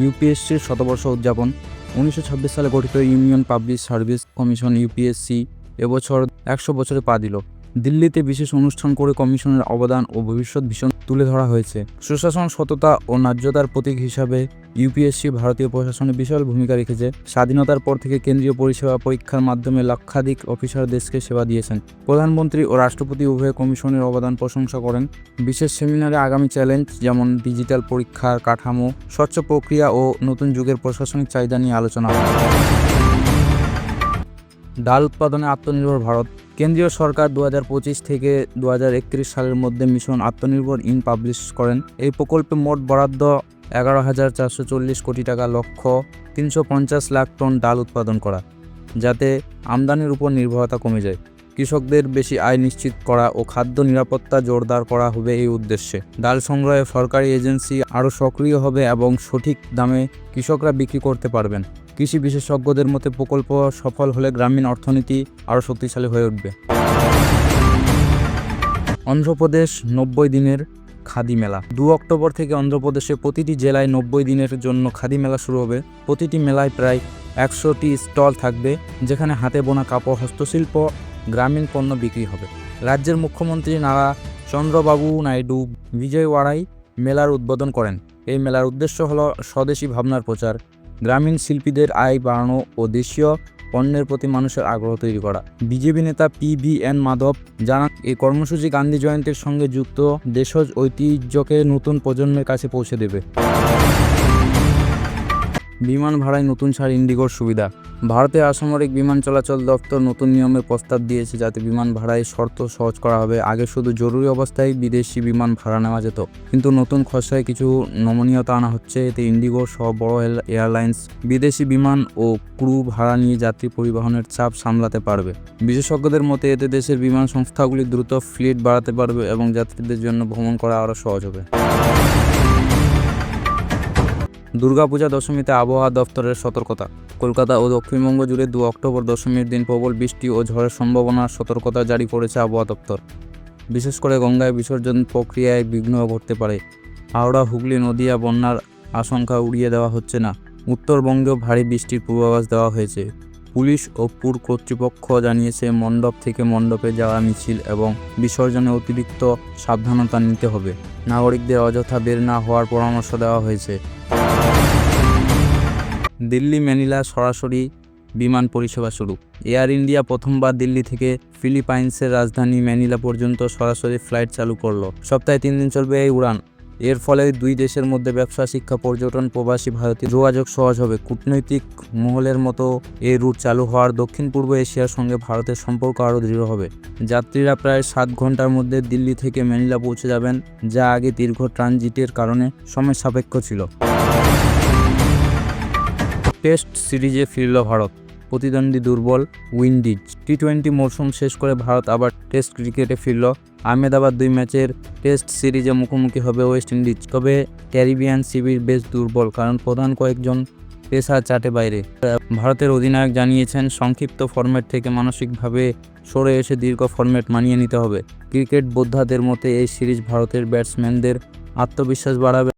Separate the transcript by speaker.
Speaker 1: ইউপিএসসির শতবর্ষ উদযাপন। 1926 সালে গঠিত union public service commission UPSC এবছর 100 বছরে পা দিল। দিল্লিতে বিশেষ অনুষ্ঠান করে কমিশনের অবদান ও ভবিষ্যৎ ভীষণ তুলে ধরা হয়েছে। সুশাসন, সততা ও ন্যায্যতার প্রতীক হিসাবে ইউপিএসসি ভারতীয় প্রশাসনে বিশাল ভূমিকা রেখেছে। স্বাধীনতার পর থেকে কেন্দ্রীয় পরিষেবা পরীক্ষার মাধ্যমে লক্ষাধিক অফিসার দেশকে সেবা দিয়েছেন। প্রধানমন্ত্রী ও রাষ্ট্রপতি উভয়ে কমিশনের অবদান প্রশংসা করেন। বিশেষ সেমিনারে আগামী চ্যালেঞ্জ যেমন ডিজিটাল পরীক্ষার কাঠামো, স্বচ্ছ প্রক্রিয়া ও নতুন যুগের প্রশাসনিক চাহিদা নিয়ে আলোচনা হয়। ডাল উৎপাদনে আত্মনির্ভর ভারত। কেন্দ্রীয় সরকার 2025 থেকে 2031 সালের মধ্যে মিশন আত্মনির্ভর ইন পাবলিশ করেন। এই প্রকল্পে মোট বরাদ্দ 11,440 কোটি টাকা, লক্ষ্য 350 লাখ টন ডাল উৎপাদন করা, যাতে আমদানির উপর নির্ভরতা কমে যায়। কৃষকদের বেশি আয় নিশ্চিত করা ও খাদ্য নিরাপত্তা জোরদার করা হবে এই উদ্দেশ্যে। ডাল সংগ্রহে সরকারি এজেন্সি আরও সক্রিয় হবে এবং সঠিক দামে কৃষকরা বিক্রি করতে পারবেন। কৃষি বিশেষজ্ঞদের মতে প্রকল্প সফল হলে গ্রামীণ অর্থনীতি আরও শক্তিশালী হয়ে উঠবে। অন্ধ্রপ্রদেশ 90 দিনের খাদি মেলা। 2 অক্টোবর থেকে অন্ধ্রপ্রদেশে প্রতিটি জেলায় 90 দিনের জন্য খাদি মেলা শুরু হবে। প্রতিটি মেলায় প্রায় 100টি স্টল থাকবে, যেখানে হাতে বোনা কাপড়, হস্তশিল্প, গ্রামীণ পণ্য বিক্রি হবে। রাজ্যের মুখ্যমন্ত্রী নারা চন্দ্রবাবু নাইডু বিজয়ওয়াড়ায় মেলার উদ্বোধন করেন। এই মেলার উদ্দেশ্য হল স্বদেশি ভাবনার প্রচার, গ্রামীণ শিল্পীদের আয় বাড়ানো ও দেশীয় পণ্যের প্রতি মানুষের আগ্রহ তৈরি করা। বিজেপি নেতা PVN মাধব জানান, এই কর্মসূচি গান্ধী জয়ন্তীর সঙ্গে যুক্ত দেশজ ঐতিহ্যকে নতুন প্রজন্মের কাছে পৌঁছে দেবে। বিমান ভাড়ায় নতুন ছাড় ইন্ডিগোর সুবিধা। ভারতের অসামরিক বিমান চলাচল দপ্তর নতুন নিয়মের প্রস্তাব দিয়েছে, যাতে বিমান ভাড়ায় শর্ত সহজ করা হবে। আগে শুধু জরুরি অবস্থায় বিদেশি বিমান ভাড়া নেওয়া যেত, কিন্তু নতুন খসড়ায় কিছু নমনীয়তা আনা হচ্ছে। এতে ইন্ডিগো সহ বড় এয়ারলাইন্স বিদেশি বিমান ও ক্রু ভাড়া নিয়ে যাত্রী পরিবহনের চাপ সামলাতে পারবে। বিশেষজ্ঞদের মতে এতে দেশের বিমান সংস্থাগুলি দ্রুত ফ্লিট বাড়াতে পারবে এবং যাত্রীদের জন্য ভ্রমণ করা আরও সহজ হবে। দুর্গাপূজা দশমীতে আবহাওয়া দফতরের সতর্কতা। কলকাতা ও দক্ষিণবঙ্গ জুড়ে 2 অক্টোবর দশমীর দিন প্রবল বৃষ্টি ও ঝড়ের সম্ভাবনার সতর্কতা জারি করেছে আবহাওয়া দপ্তর। বিশেষ করে গঙ্গায় বিসর্জন প্রক্রিয়ায় বিঘ্ন ঘটতে পারে। হাওড়া, হুগলি, নদিয়া বন্যার আশঙ্কা উড়িয়ে দেওয়া হচ্ছে না। উত্তরবঙ্গেও ভারী বৃষ্টির পূর্বাভাস দেওয়া হয়েছে। পুলিশ ও পুর কর্তৃপক্ষ জানিয়েছে, মণ্ডপ থেকে মণ্ডপে যাওয়া, মিছিল এবং বিসর্জনে অতিরিক্ত সাবধানতা নিতে হবে। নাগরিকদের অযথা বের না হওয়ার পরামর্শ দেওয়া হয়েছে। দিল্লি ম্যানিলা সরাসরি বিমান পরিষেবা শুরু। এয়ার ইন্ডিয়া প্রথমবার দিল্লি থেকে ফিলিপাইন্সের রাজধানী ম্যানিলা পর্যন্ত সরাসরি ফ্লাইট চালু করলো। সপ্তাহে 3 দিন চলবে এই উড়ান। এর ফলে 2 দেশের মধ্যে ব্যবসা, শিক্ষা, পর্যটন, প্রবাসী ভারতীয় যোগাযোগ সহজ হবে। কূটনৈতিক মহলের মতো এই রুট চালু হওয়ার দক্ষিণ পূর্ব এশিয়ার সঙ্গে ভারতের সম্পর্ক আরও দৃঢ় হবে। যাত্রীরা প্রায় 7 ঘন্টার মধ্যে দিল্লি থেকে ম্যানিলা পৌঁছে যাবেন, যা আগে দীর্ঘ ট্রানজিটের কারণে সময় সাপেক্ষ ছিল। টেস্ট সিরিজে ফিরল ভারত। প্রতিদ্বন্দ্বী দুর্বল উইন্ডিজ। T20 মৌসুম শেষ করে ভারত আবার টেস্ট ক্রিকেটে ফিরল। আহমেদাবাদ 2 ম্যাচের টেস্ট সিরিজে মুখোমুখি হবে ওয়েস্ট ইন্ডিজ। তবে ক্যারিবিয়ান শিবির বেশ দুর্বল, কারণ প্রধান কয়েকজন পেসার চাটে বাইরে। ভারতের অধিনায়ক জানিয়েছেন, সংক্ষিপ্ত ফরম্যাট থেকে মানসিকভাবে সরে এসে দীর্ঘ ফরম্যাট মানিয়ে নিতে হবে। ক্রিকেট বোদ্ধাদের মতে এই সিরিজ ভারতের ব্যাটসম্যানদের আত্মবিশ্বাস বাড়াবে।